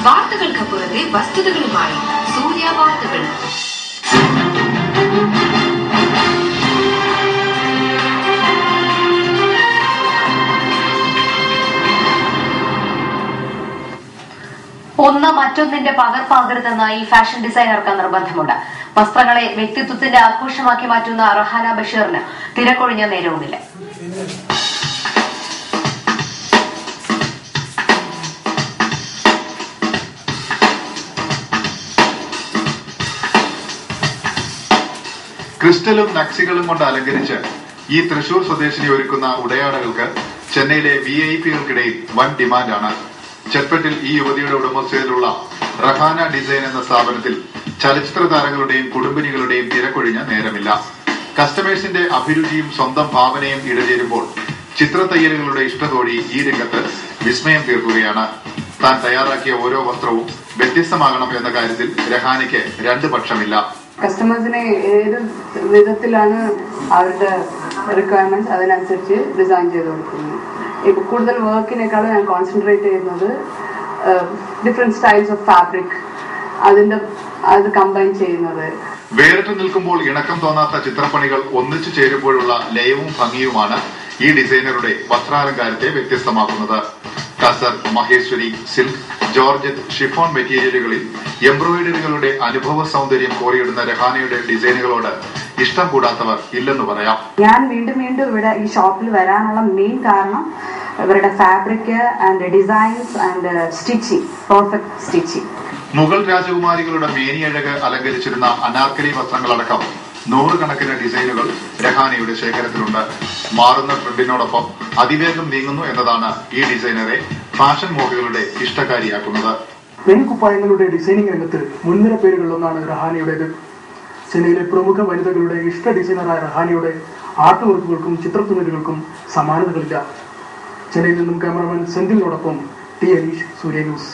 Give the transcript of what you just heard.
വാർത്തകൾക്കപ്പുറത്തെ വസ്തുതകളുമായി സൂര്യ വാർത്തകൾ. ഒന്ന് മറ്റൊന്നിന്റെ പകർപ്പാകരുതെന്ന് ഈ ഫാഷൻ ഡിസൈനർക്ക് നിർബന്ധമുണ്ട്. വസ്ത്രങ്ങളെ വ്യക്തിത്വത്തിന്റെ ആഘോഷമാക്കി മാറ്റുന്ന റഹാന ബഷീറിന് തിരക്കൊഴിഞ്ഞ നേരവുമില്ല. ക്രിസ്റ്റലും നക്സികളും കൊണ്ട് അലങ്കരിച്ച് ഈ തൃശൂർ സ്വദേശിനി ഒരുക്കുന്ന ഉടയാടകൾക്ക് ചെന്നൈയിലെ വിഐപികൾക്കിടയിൽ വൻ ഡിമാൻഡാണ്. ചെർപ്പറ്റിൽ ഈ യുവതിയുടെ ഉടമസ്ഥതയിലുള്ള റഹാന ഡിസൈൻ എന്ന സ്ഥാപനത്തിൽ ചലച്ചിത്ര താരങ്ങളുടെയും കുടുംബിനികളുടെയും തിരക്കൊഴിഞ്ഞ നേരമില്ല. കസ്റ്റമേഴ്സിന്റെ അഭിരുചിയും സ്വന്തം ഭാവനയും ഇടചേരുമ്പോൾ ചിത്രത്തയ്യലുകളുടെ ഇഷ്ടത്തോടി ഈ രംഗത്ത് വിസ്മയം തീർക്കുകയാണ്. താൻ തയ്യാറാക്കിയ ഓരോ വസ്ത്രവും വ്യത്യസ്തമാകണം എന്ന കാര്യത്തിൽ രഹാനയ്ക്ക് രണ്ട് പക്ഷമില്ല. കസ്റ്റമേഴ്സിനെ ഏത് വിധത്തിലാണ് അവരുടെ റിക്വയർമെന്റ്സ് അതിനനുസരിച്ച് ഡിസൈൻ ചെയ്ത് കൊടുക്കുന്നത്. ഇപ്പൊ കൂടുതൽ വർക്കിനേക്കാളും ഞാൻ കോൺസെൻട്രേറ്റ് ചെയ്യുന്നത് ഡിഫറെന്റ് സ്റ്റൈൽസ് ഓഫ് ഫാബ്രിക് അത് കമ്പൈൻ ചെയ്യുന്നത്. വേറിട്ട് നിൽക്കുമ്പോൾ ഇണക്കം തോന്നാത്ത ചിത്രപ്പണികൾ ഒന്നിച്ചു ചേരുമ്പോഴുള്ള ലയവും ഭംഗിയുമാണ് ഈ ഡിസൈനറുടെ വസ്ത്രാലങ്കാരത്തെ വ്യത്യസ്തമാക്കുന്നത്. Tussar, Maheshwari, silk, georgette, chiffon മെറ്റീരിയലുകളിൽ എംബ്രോയിഡറികളുടെ അനുഭവ സൗന്ദര്യം കോറിയിടുന്ന രഹാനയുടെ ഡിസൈനുകളോട് ഇഷ്ടം കൂടാത്തവർ ഇല്ലെന്ന് പറയാം. ഞാൻ വീണ്ടും ഇവിടെ ഈ ഷോപ്പിൽ വരാനുള്ള മെയിൻ കാരണം ഇവരുടെ fabric and designs and stitching, perfect stitching. Mughal രാജകുമാരികളുടെ മേനിയഴക് അലങ്കരിച്ചിരുന്ന അനാർക്കലി വസ്ത്രങ്ങളടക്കം നൂറുകണക്കിന് ഡിസൈനുകൾ രഹാനയുടെ ശേഖരത്തിലുണ്ട്. മാറുന്ന ട്രെൻഡിനോടൊപ്പം അതിവേഗം നീങ്ങുന്നു എന്നതാണ് ഈ ഡിസൈനറെ ഫാഷൻ മോഹികളുടെ ഇഷ്ടക്കാരിയാക്കുന്നത്. പെൺകുപ്പായങ്ങളുടെ ഡിസൈനിങ് രംഗത്ത് മുൻനിര പേരുകളിലൊന്നാണ് രഹാനയുടേത്. ചെന്നൈയിലെ പ്രമുഖ വനിതകളുടെ ഇഷ്ട ഡിസൈനറായ രഹാനയുടെ ആർട്ട് വർക്കുകൾക്കും ചിത്രത്തുന്നലുകൾക്കും സമാനതകളില്ല. ചെന്നൈയിൽ നിന്നും ക്യാമറമാൻ സെന്തിലിനോടൊപ്പം ടി അനീഷ്, സൂര്യ ന്യൂസ്.